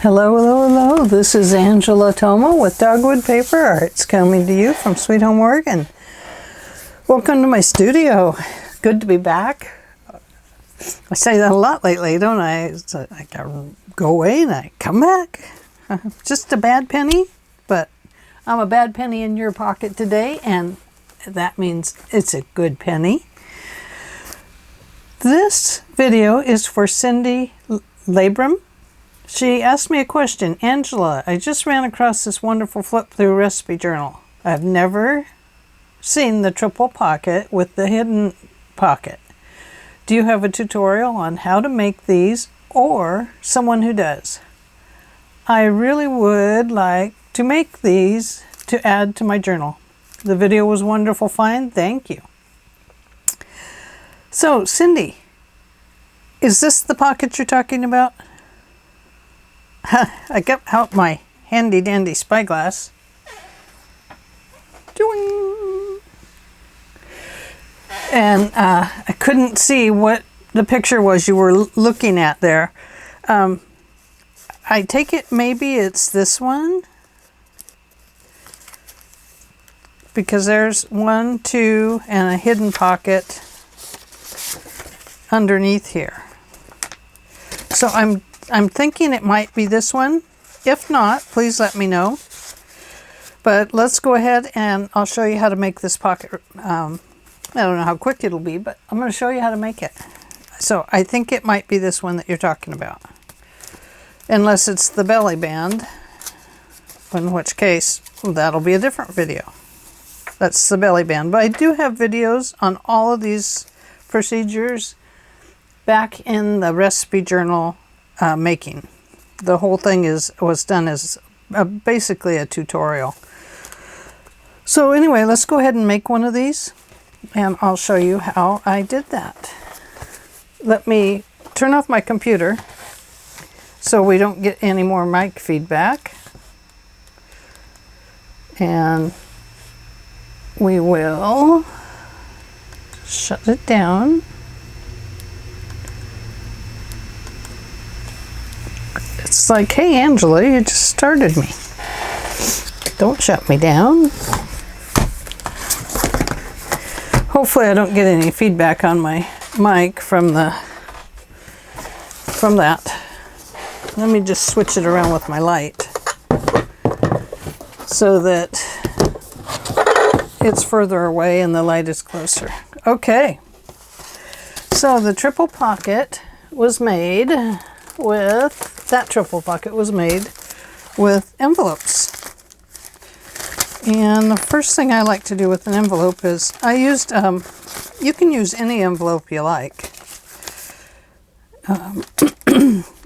Hello, hello, hello. This is Angela Thoma with Dogwood Paper Arts coming to you from Sweet Home, Oregon. Welcome to my studio. Good to be back. I say that a lot lately, don't I? I go away and I come back. Just a bad penny, but I'm a bad penny in your pocket today, and that means it's a good penny. This video is for Cindy Labram. She asked me a question. Angela, I just ran across this wonderful flip-through recipe journal. I've never seen the triple pocket with the hidden pocket. Do you have a tutorial on how to make these, or someone who does? I really would like to make these to add to my journal. The video was wonderful, fine, thank you. So, Cindy, is this the pocket you're talking about? I got out my handy dandy spyglass. And I couldn't see what the picture was you were looking at there. I take it maybe it's this one, because there's 1, 2, and a hidden pocket underneath here. So I'm thinking it might be this one. If not, please let me know. But let's go ahead and I'll show you how to make this pocket. I don't know how quick it'll be, but I'm going to show you how to make it. So I think it might be this one that you're talking about. Unless it's the belly band, in which case that'll be a different video. That's the belly band. But I do have videos on all of these procedures back in the recipe journal making. The whole thing was done as basically a tutorial. So anyway, let's go ahead and make one of these, and I'll show you how I did that. Let me turn off my computer so we don't get any more mic feedback, and we will shut it down. It's like, hey Angela, you just started me. Don't shut me down. Hopefully I don't get any feedback on my mic from that. Let me just switch it around with my light so that it's further away and the light is closer. Okay, so the triple pocket was made with, that triple pocket was made with envelopes. And the first thing I like to do with an envelope is I used, you can use any envelope you like.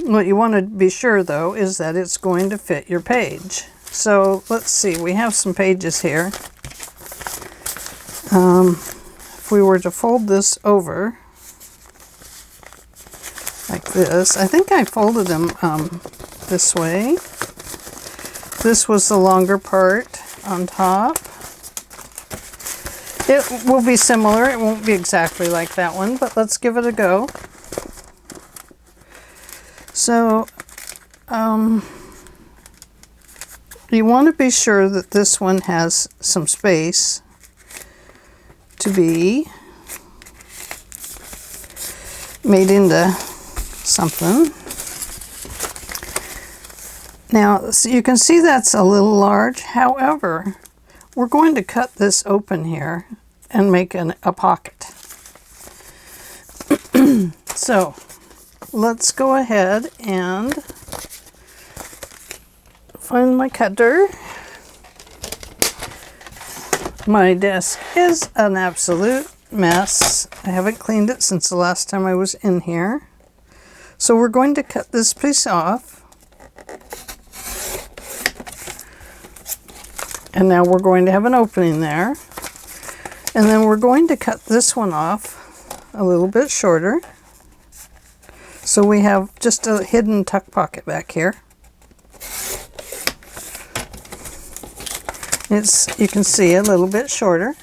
What you want to be sure though is that it's going to fit your page. So let's see, we have some pages here. If we were to fold this over like this, I think I folded them this way. This was the longer part on top. It will be similar, it won't be exactly like that one, but let's give it a go. So you want to be sure that this one has some space to be made into something. Now, so you can see that's a little large. However, we're going to cut this open here and make a pocket. So let's go ahead and find my cutter. My desk is an absolute mess. I haven't cleaned it since the last time I was in here. So we're going to cut this piece off. And now we're going to have an opening there. And then we're going to cut this one off a little bit shorter. So we have just a hidden tuck pocket back here. It's, you can see, a little bit shorter.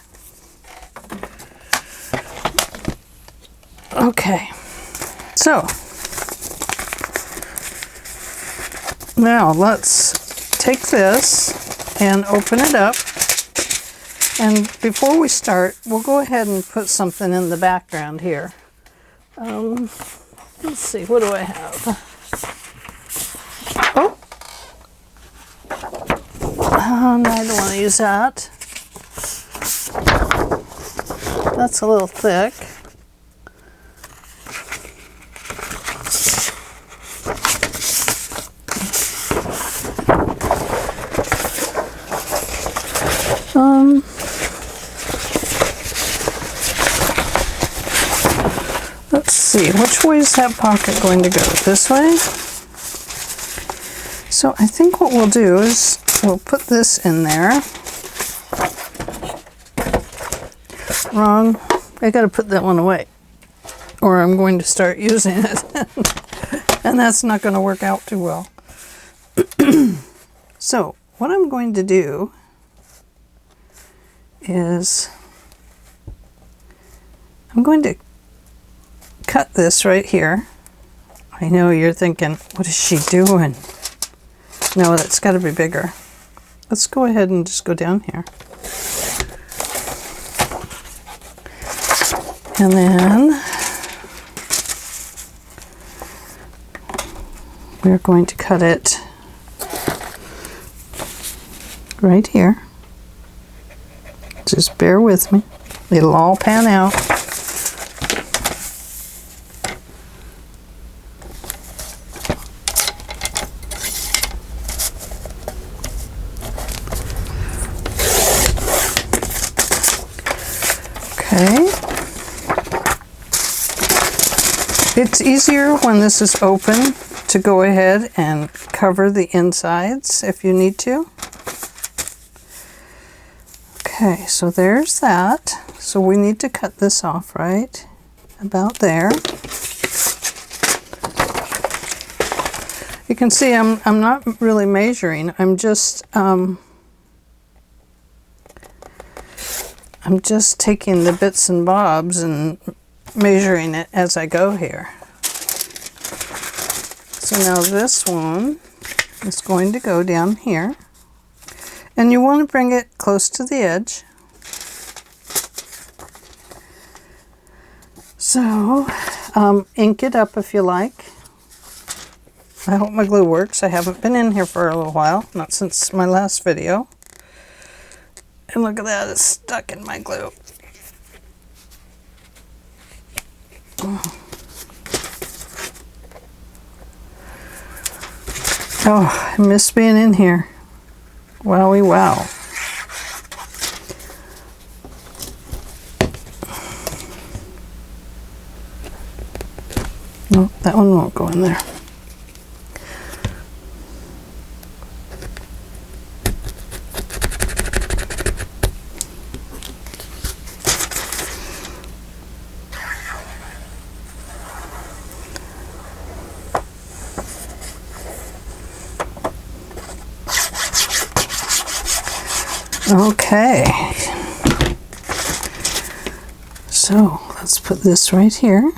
Okay, so Now let's take this and open it up. And before we start, we'll go ahead and put something in the background here. Let's see, what do I have? Oh! No, I don't want to use that. That's a little thick. Let's see, which way is that pocket going to go? This way? So I think what we'll do is we'll put this in there. Wrong. I gotta put that one away, or I'm going to start using it. And that's not going to work out too well. So what I'm going to do is I'm going to cut this right here. I know you're thinking, what is she doing? No, that's got to be bigger. Let's go ahead and just go down here. And then we're going to cut it right here. Just bear with me. It'll all pan out. Okay. It's easier when this is open to go ahead and cover the insides if you need to. Okay, so there's that. So we need to cut this off right about there. You can see I'm not really measuring. I'm just taking the bits and bobs and measuring it as I go here. So now this one is going to go down here, and you want to bring it close to the edge. So ink it up if you like. I hope my glue works. I haven't been in here for a little while, not since my last video. And look at that, it's stuck in my glue. Oh, I miss being in here. Wowie wow. No, that one won't go in there. Okay, so let's put this right here,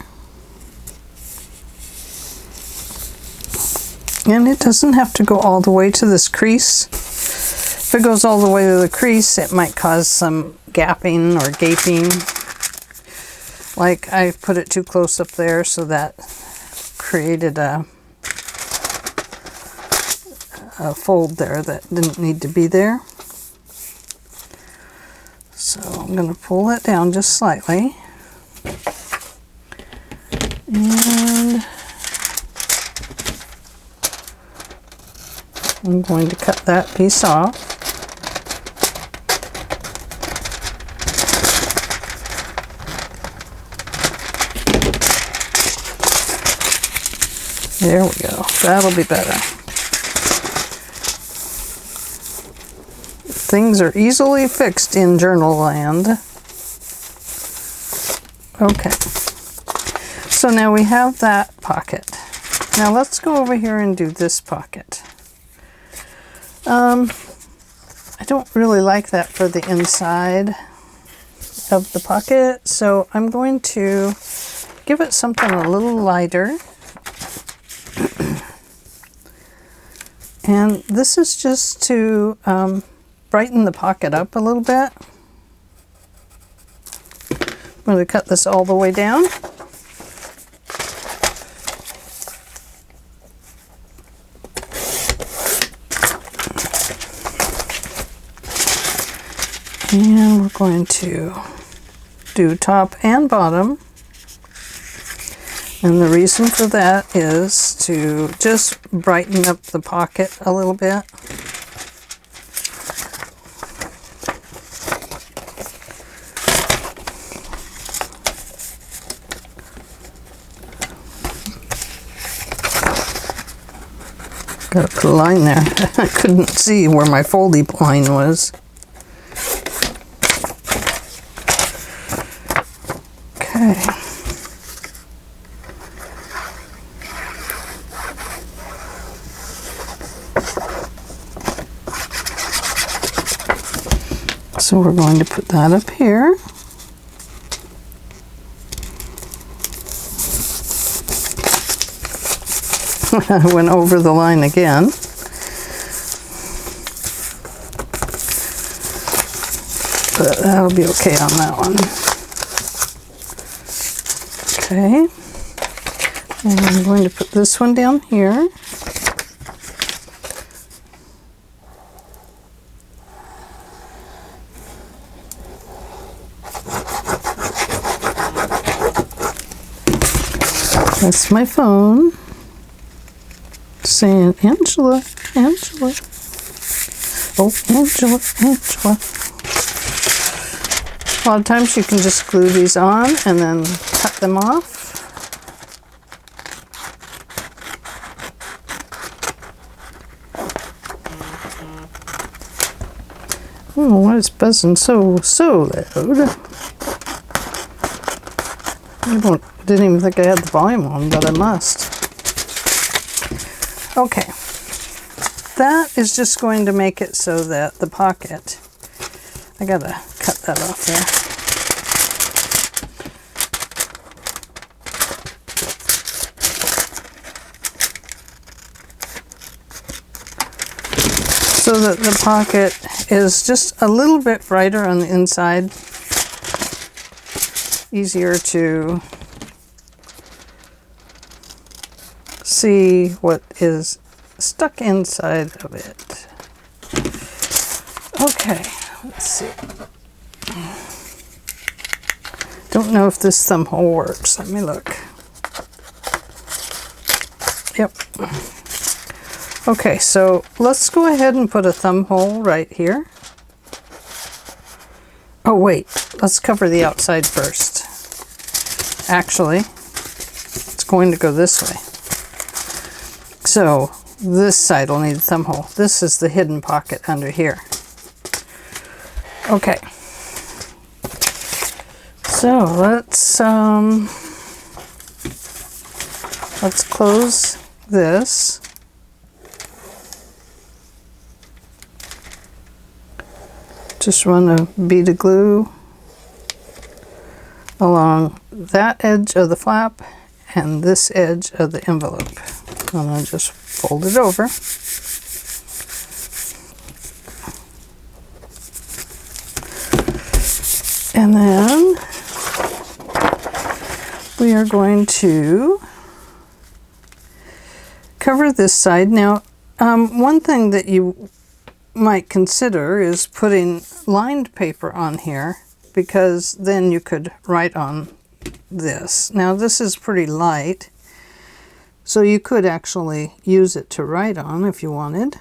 and it doesn't have to go all the way to this crease. If it goes all the way to the crease, it might cause some gapping or gaping, like I put it too close up there, so that created a fold there that didn't need to be there. So I'm going to pull it down just slightly, and I'm going to cut that piece off. There we go. That'll be better. Things are easily fixed in journal land. Okay, so now we have that pocket. Now let's go over here and do this pocket. I don't really like that for the inside of the pocket, so I'm going to give it something a little lighter. And this is just to brighten the pocket up a little bit. I'm going to cut this all the way down. And we're going to do top and bottom. And the reason for that is to just brighten up the pocket a little bit. Gotta put a line there. I couldn't see where my foldy line was. Okay. So we're going to put that up here. I went over the line again. But that'll be okay on that one. Okay. And I'm going to put this one down here. That's my phone saying, Angela, Angela. Oh, Angela, Angela. A lot of times you can just glue these on and then cut them off. Oh, why is buzzing so loud? Didn't even think I had the volume on, but I must. Okay, that is just going to make it so that the pocket, I gotta cut that off there. So that the pocket is just a little bit brighter on the inside, easier to see what is stuck inside of it. Okay, let's see. Don't know if this thumb hole works. Let me look. Yep. Okay, so let's go ahead and put a thumb hole right here. Oh wait, let's cover the outside first. Actually, it's going to go this way. So this side will need a thumb hole. This is the hidden pocket under here. Okay. So let's close this. Just run a bead of glue along that edge of the flap and this edge of the envelope. And I'll just fold it over. And then we are going to cover this side. Now, one thing that you might consider is putting lined paper on here, because then you could write on this. Now, this is pretty light, so you could actually use it to write on if you wanted.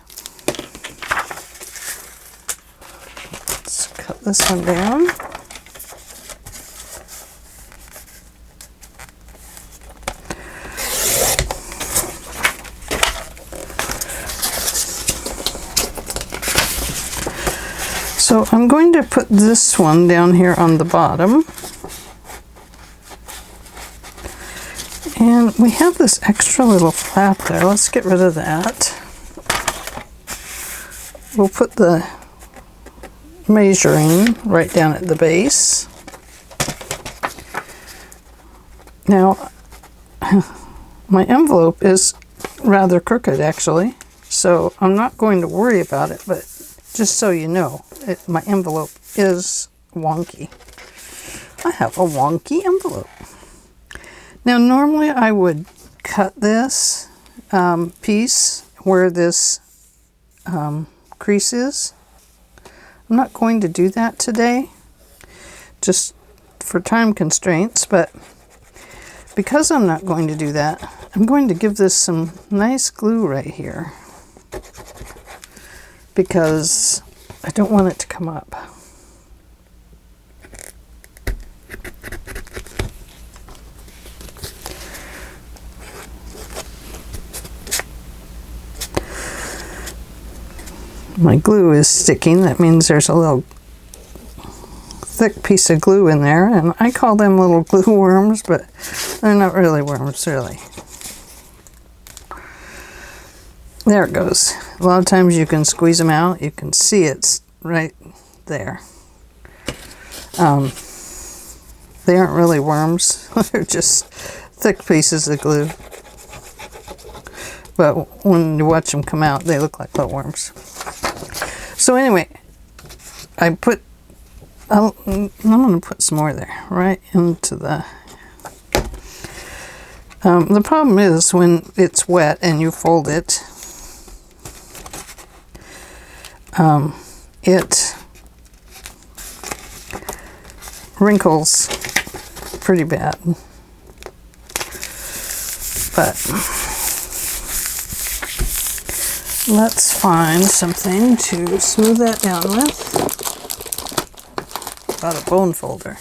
Let's cut this one down. So I'm going to put this one down here on the bottom. And we have this extra little flap there. Let's get rid of that. We'll put the measuring right down at the base. Now, my envelope is rather crooked actually. So I'm not going to worry about it, but just so you know, my envelope is wonky. I have a wonky envelope. Now normally I would cut this piece where this crease is. I'm not going to do that today, just for time constraints, but because I'm not going to do that, I'm going to give this some nice glue right here because I don't want it to come up. My glue is sticking. That means there's a little thick piece of glue in there, and I call them little glue worms, but they're not really worms, really. There it goes. A lot of times you can squeeze them out. You can see it's right there. They aren't really worms. They're just thick pieces of glue. But when you watch them come out, they look like little worms. So anyway, I'm going to put some more there, right into the... the problem is when it's wet and you fold it, it wrinkles pretty bad. But let's find something to smooth that down with. Got a bone folder.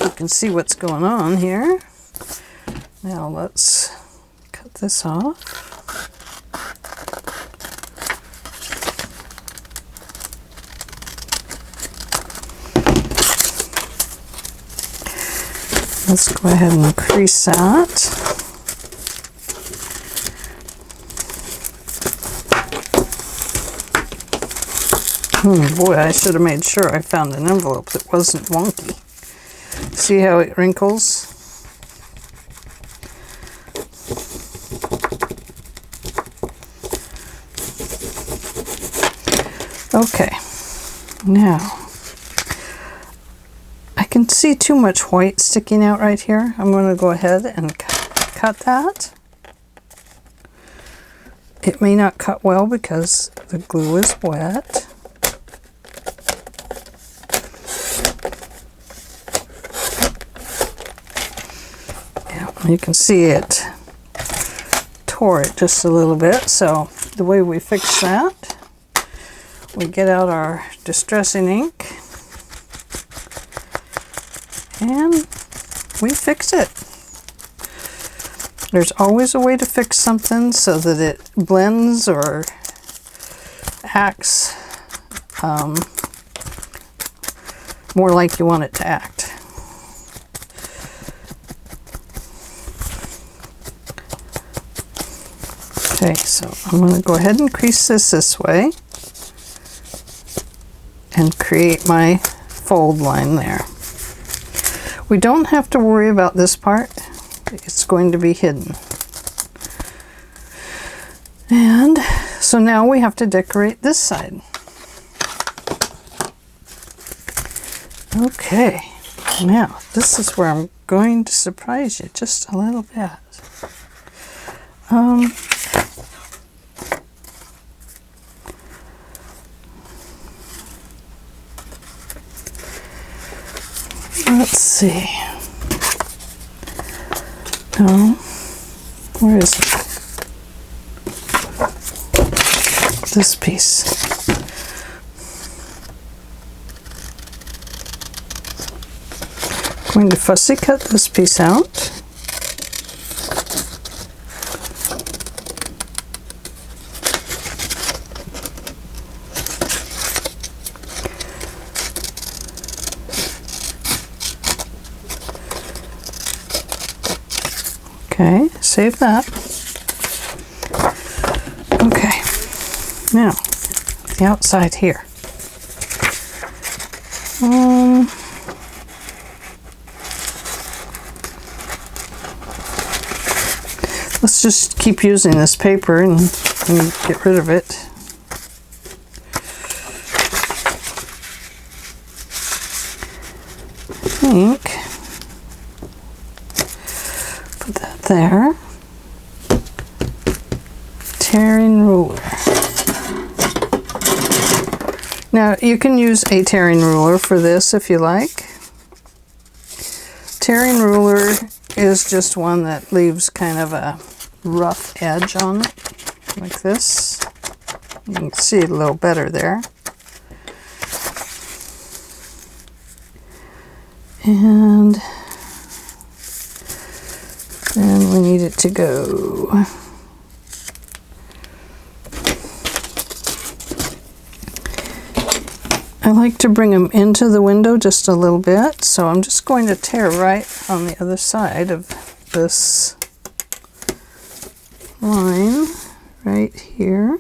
You can see what's going on here. Now let's cut this off. Let's go ahead and crease that. Oh boy, I should have made sure I found an envelope that wasn't wonky. See how it wrinkles? Okay, now I can see too much white sticking out right here. I'm going to go ahead and cut that. It may not cut well because the glue is wet. Yeah, you can see it tore it just a little bit. So the way we fix that, we get out our distressing ink and we fix it. There's always a way to fix something so that it blends or acts more like you want it to act. Okay, so I'm going to go ahead and crease this way and create my fold line there. We don't have to worry about this part. It's going to be hidden. And so now we have to decorate this side. Okay, now this is where I'm going to surprise you just a little bit. Let's see. No, where is it? This piece. I'm going to fussy cut this piece out. Okay, save that. Okay, now the outside here. Let's just keep using this paper and get rid of it. I think. Put that there. Tearing ruler. Now you can use a tearing ruler for this if you like. Tearing ruler is just one that leaves kind of a rough edge on it, like this. You can see it a little better there. And then we need it to go. I like to bring them into the window just a little bit, so I'm just going to tear right on the other side of this line right here.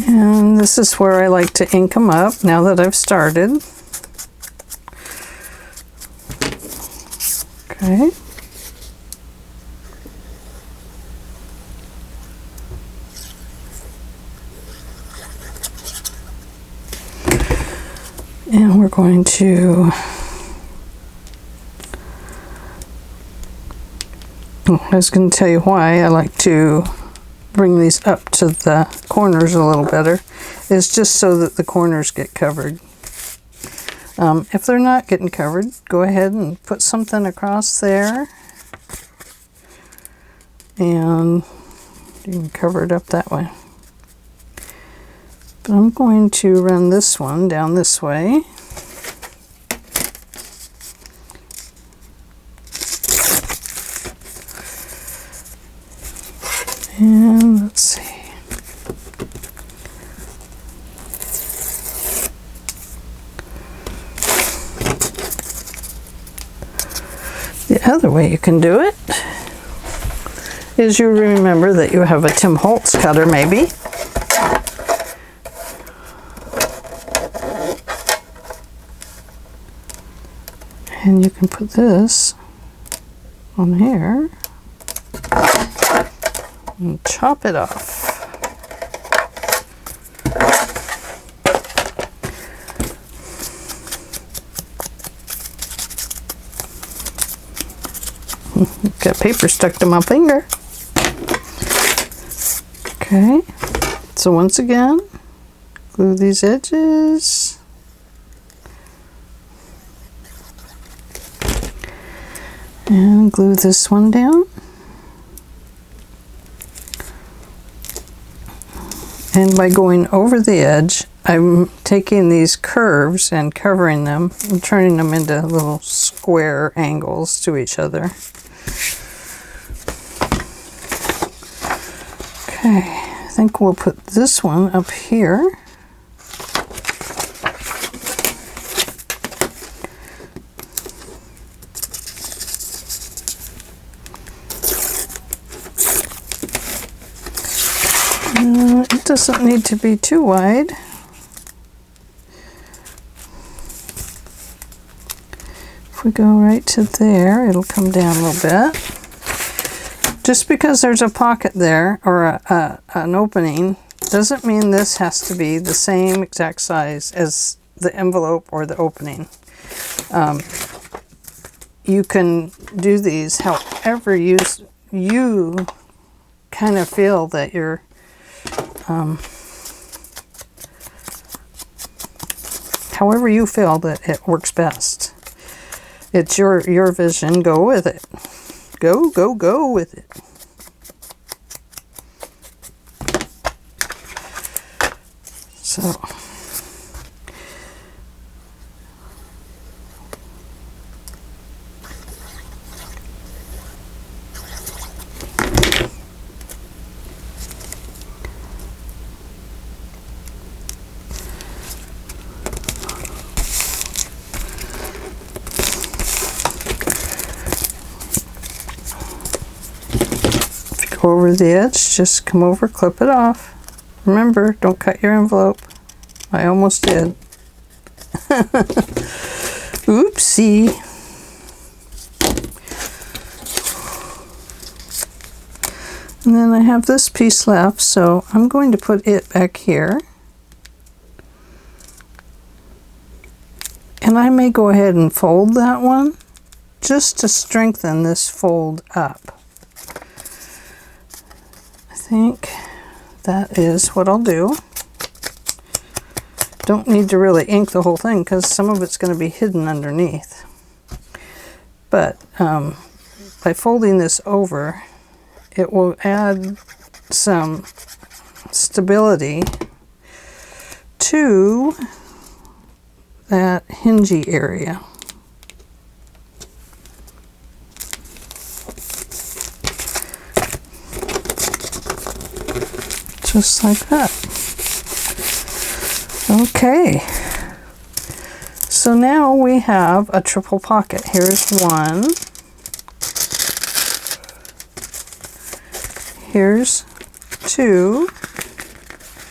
And this is where I like to ink them up now that I've started. Okay. And we're going to, I was going to tell you why I like to bring these up to the corners a little better. It's just so that the corners get covered. If they're not getting covered, go ahead and put something across there. And you can cover it up that way. But I'm going to run this one down this way. And let's see. The other way you can do it is you remember that you have a Tim Holtz cutter maybe. And you can put this on here and chop it off. Got paper stuck to my finger. Okay, so once again, glue these edges. And glue this one down. And by going over the edge, I'm taking these curves and covering them and turning them into little square angles to each other. Okay, I think we'll put this one up here. It doesn't need to be too wide. If we go right to there, it'll come down a little bit. Just because there's a pocket there, or an opening, doesn't mean this has to be the same exact size as the envelope or the opening. You can do these however you kind of feel that you're however you feel that it works best. It's your vision. Go with it. Go with it. So over the edge, just come over, clip it off. Remember, don't cut your envelope. I almost did. Oopsie. And then I have this piece left, so I'm going to put it back here. And I may go ahead and fold that one just to strengthen this fold up. I think that is what I'll do. Don't need to really ink the whole thing because some of it's going to be hidden underneath. But by folding this over, it will add some stability to that hingy area. Just like that. Okay. So now we have a triple pocket. Here's one. Here's two.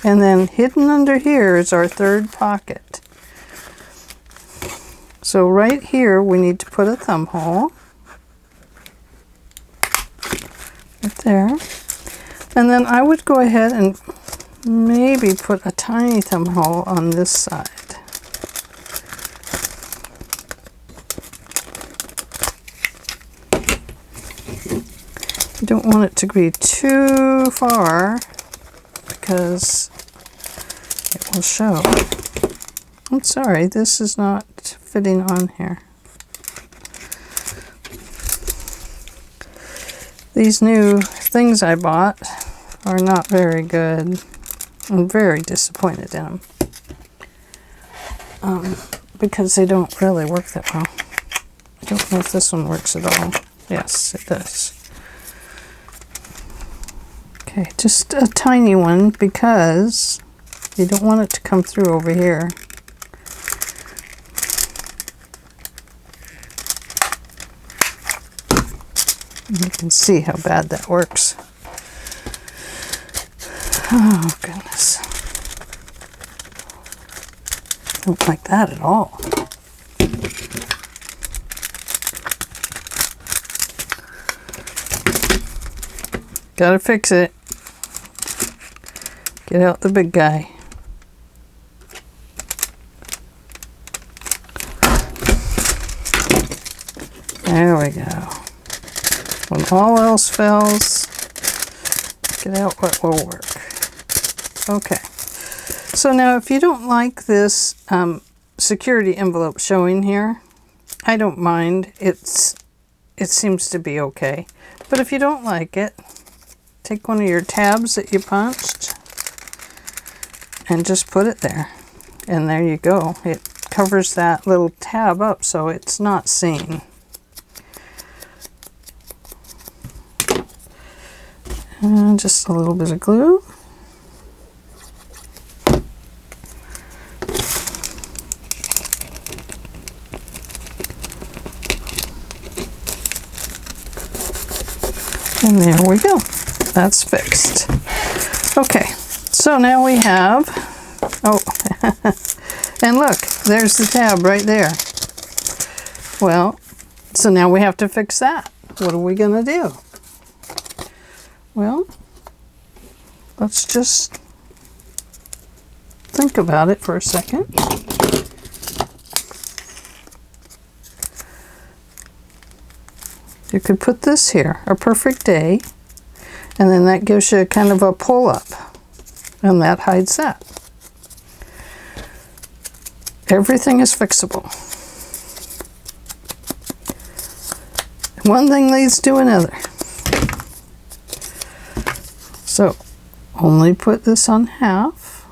And then hidden under here is our third pocket. So right here we need to put a thumb hole. Right there. And then I would go ahead and maybe put a tiny thumb hole on this side. You don't want it to be too far because it will show. I'm sorry, this is not fitting on here. These new things I bought are not very good. I'm very disappointed in them because they don't really work that well. I don't know if this one works at all. Yes, it does. Okay, just a tiny one because you don't want it to come through over here. You can see how bad that works. Oh, goodness. Don't like that at all. Gotta fix it. Get out the big guy. There we go. When all else fails, get out what will work. Okay. So now if you don't like this security envelope showing here, I don't mind. It seems to be okay. But if you don't like it, take one of your tabs that you punched and just put it there. And there you go. It covers that little tab up so it's not seen. And just a little bit of glue. And there we go. That's fixed. Okay, so now we have, oh, and look, there's the tab right there. Well, so now we have to fix that. What are we going to do? Well, let's just think about it for a second. You could put this here, a perfect day, and then that gives you kind of a pull up, and that hides that. Everything is fixable. One thing leads to another. So, only put this on half.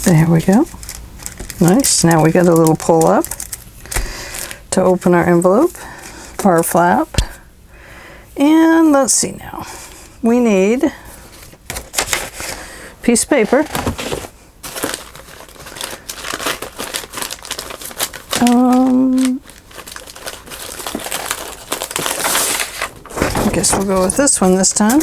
There we go. Nice. Now we got a little pull up to open our envelope, our flap. And let's see now. We need piece of paper. guess we'll go with this one this time.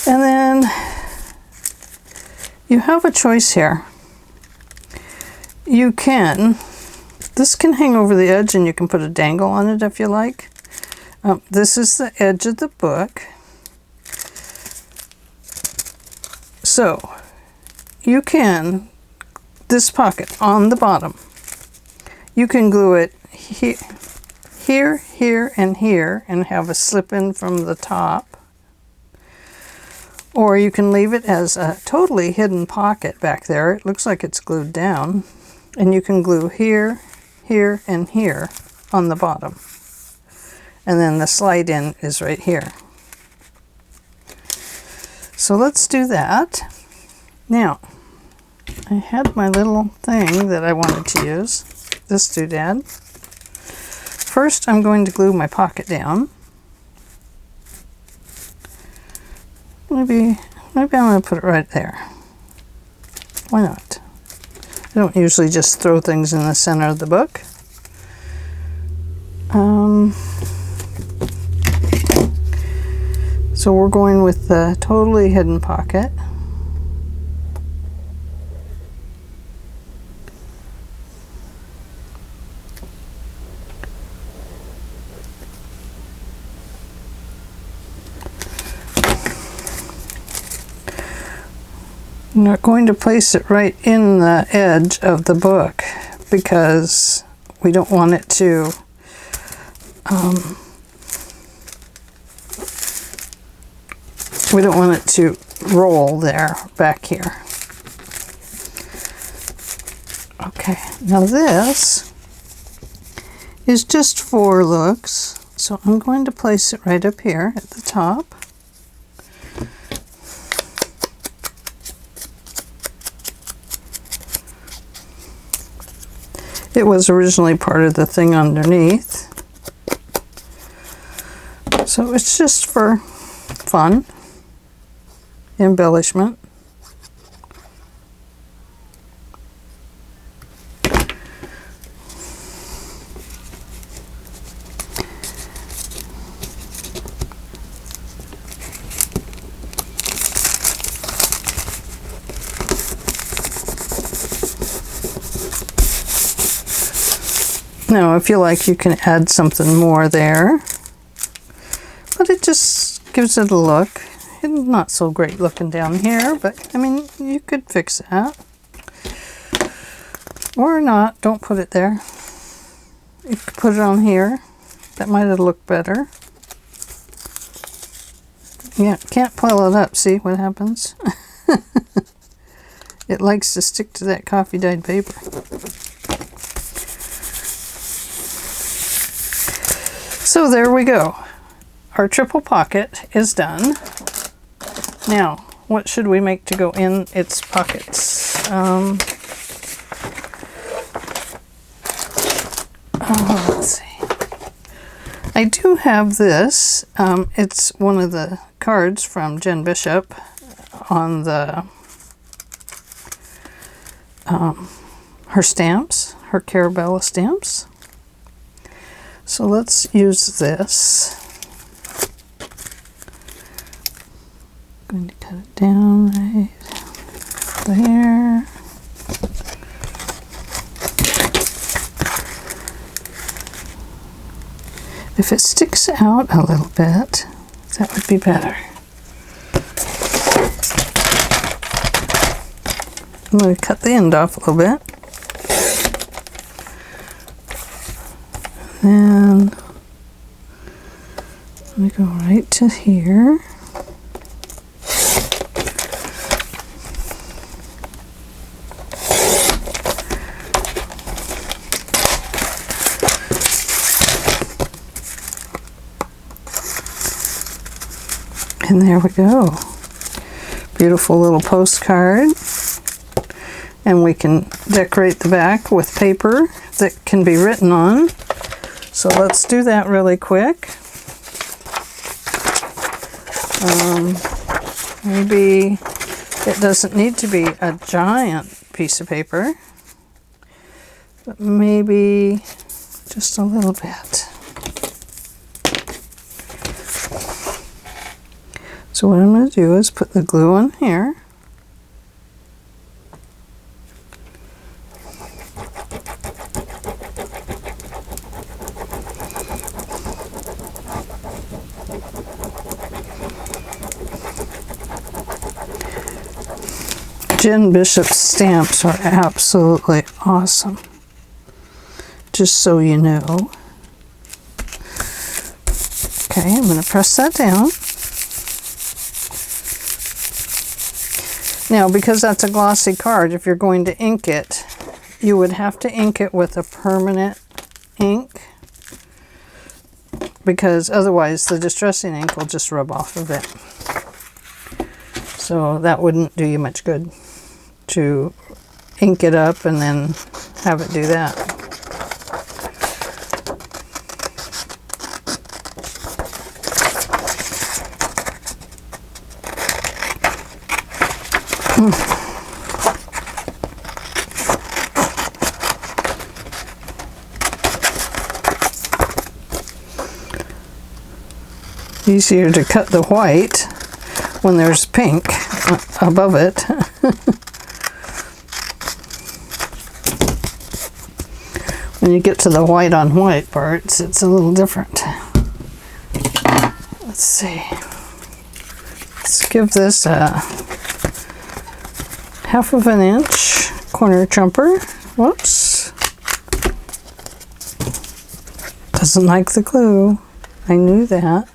And then you have a choice here. You can, this can hang over the edge and you can put a dangle on it if you like. This is the edge of the book. So you can, this pocket on the bottom, you can glue it here, here, and here and have a slip in from the top. Or you can leave it as a totally hidden pocket back there. It looks like it's glued down. And you can glue here, here, and here on the bottom. And then the slide in is right here. So let's do that. Now, I had my little thing that I wanted to use, this doodad. First, I'm going to glue my pocket down. Maybe I'm going to put it right there. Why not? I don't usually just throw things in the center of the book. So we're going with the totally hidden pocket. I'm not going to place it right in the edge of the book because we don't want it to roll there back here. Okay, now this is just for looks, so I'm going to place it right up here at the top. It was originally part of the thing underneath. So it's just for fun, embellishment. Now, if you like, you can add something more there, but it just gives it a look. It's not so great looking down here, but I mean, you could fix that. Or not, don't put it there. You could put it on here. That might have looked better. Yeah, can't pull it up, see what happens? It likes to stick to that coffee dyed paper. So there we go. Our triple pocket is done. Now, what should we make to go in its pockets? Let's see. I do have this. It's one of the cards from Jen Bishop on the her stamps, her Carabella stamps. So let's use this. I'm going to cut it down right there. If it sticks out a little bit, that would be better. I'm going to cut the end off a little bit. Then let me go right to here. And there we go. Beautiful little postcard. And we can decorate the back with paper that can be written on. So let's do that really quick. Maybe it doesn't need to be a giant piece of paper. but maybe just a little bit. So what I'm going to do is put the glue on here. Jen Bishop's stamps are absolutely awesome. Just so you know. Okay, I'm going to press that down. Now, because that's a glossy card, if you're going to ink it, you would have to ink it with a permanent ink, because otherwise the distressing ink will just rub off of it. So that wouldn't do you much good to ink it up and then have it do that. Easier to cut the white when there's pink above it. When you get to the white on white parts, it's a little different. Let's see. Let's give this a 1/2 inch corner jumper. Whoops. Doesn't like the glue. I knew that.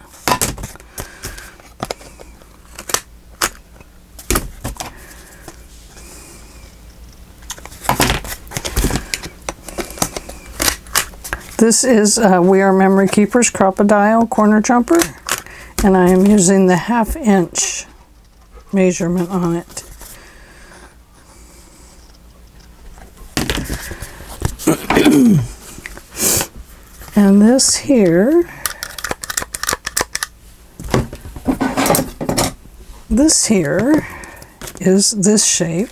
This is We Are Memory Keepers Crocodile Corner Jumper, and I am using the 1/2 inch measurement on it. And this here, is this shape,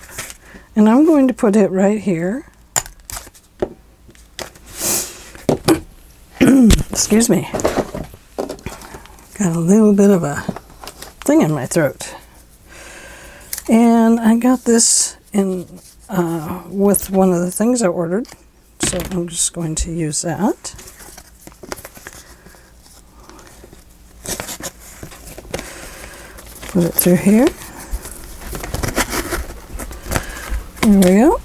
and I'm going to put it right here. Excuse me. Got a little bit of a thing in my throat. And I got this in with one of the things I ordered, so I'm just going to use that. Put it through here. There we go.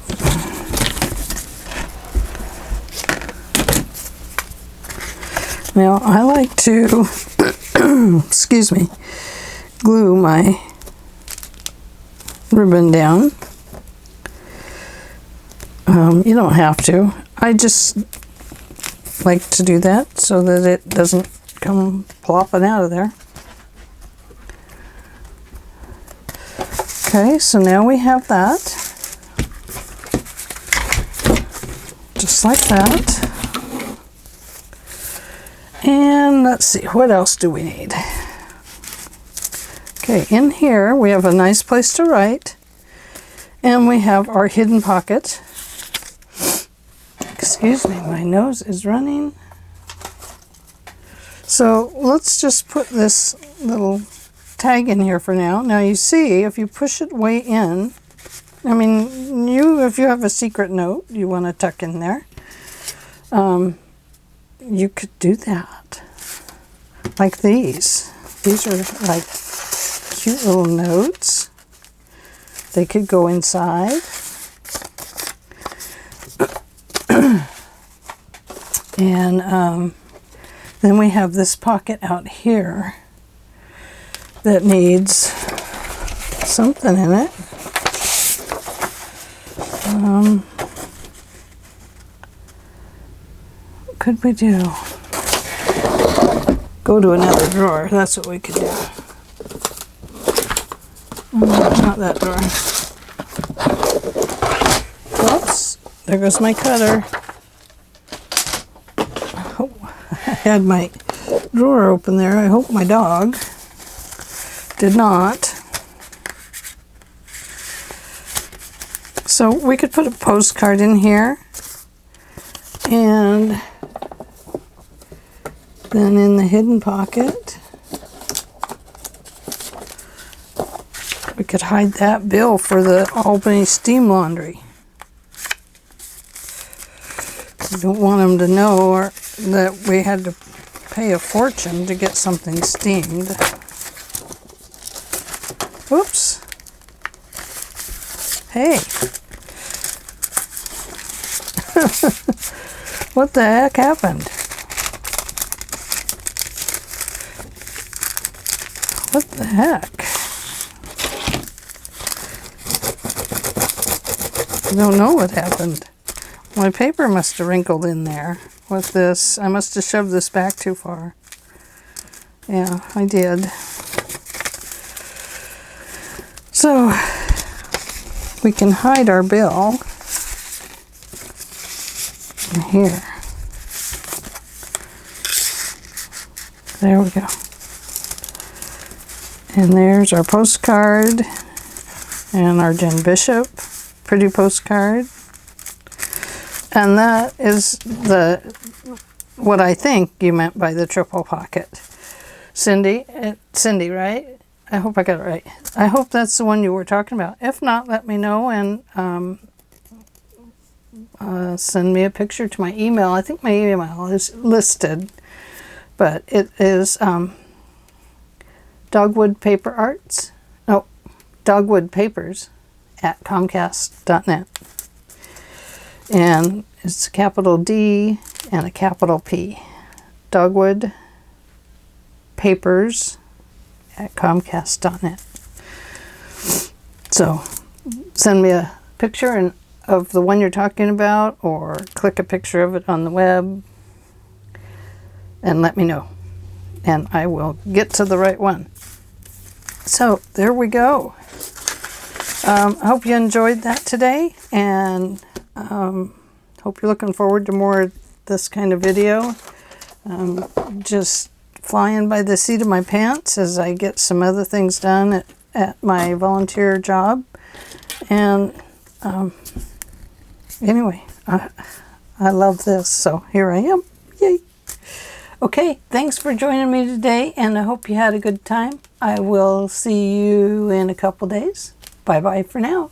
Now I like to, excuse me, glue my ribbon down. You don't have to. I just like to do that so that it doesn't come plopping out of there. Okay, so now we have that. Just like that. And let's see, what else do we need? Okay, in here we have a nice place to write, and we have our hidden pocket. Excuse me, my nose is running. So let's just put this little tag in here for now. Now you see, if you push it way in, I mean, if you have a secret note you want to tuck in there, you could do that. Like these. These are like cute little notes. They could go inside. And then we have this pocket out here that needs something in it. What could we do? Go to another drawer. That's what we could do. Not that drawer. Whoops. There goes my cutter. Oh, I had my drawer open there. I hope my dog did not. So we could put a postcard in here. And then in the hidden pocket, we could hide that bill for the Albany steam laundry. We don't want them to know that we had to pay a fortune to get something steamed. Oops. Hey. What the heck happened? What the heck? I don't know what happened. My paper must have wrinkled in there with this. I must have shoved this back too far. Yeah, I did. So, we can hide our bill in here. There we go. And there's our postcard and our Jen Bishop pretty postcard. And that is what I think you meant by the triple pocket. Cindy, right? I hope I got it right. I hope that's the one you were talking about. If not, let me know and send me a picture to my email. I think my email is listed, but it is Dogwood Paper Arts. No, Dogwood Papers at Comcast.net. And it's a capital D and a capital P. Dogwood Papers at Comcast.net. So send me a picture of the one you're talking about, or click a picture of it on the web and let me know. And I will get to the right one. So there we go. I hope you enjoyed that today, and hope you're looking forward to more of this kind of video. Just flying by the seat of my pants as I get some other things done at my volunteer job. And anyway, I love this, so here I am. Yay! Okay, thanks for joining me today, and I hope you had a good time. I will see you in a couple days. Bye-bye for now.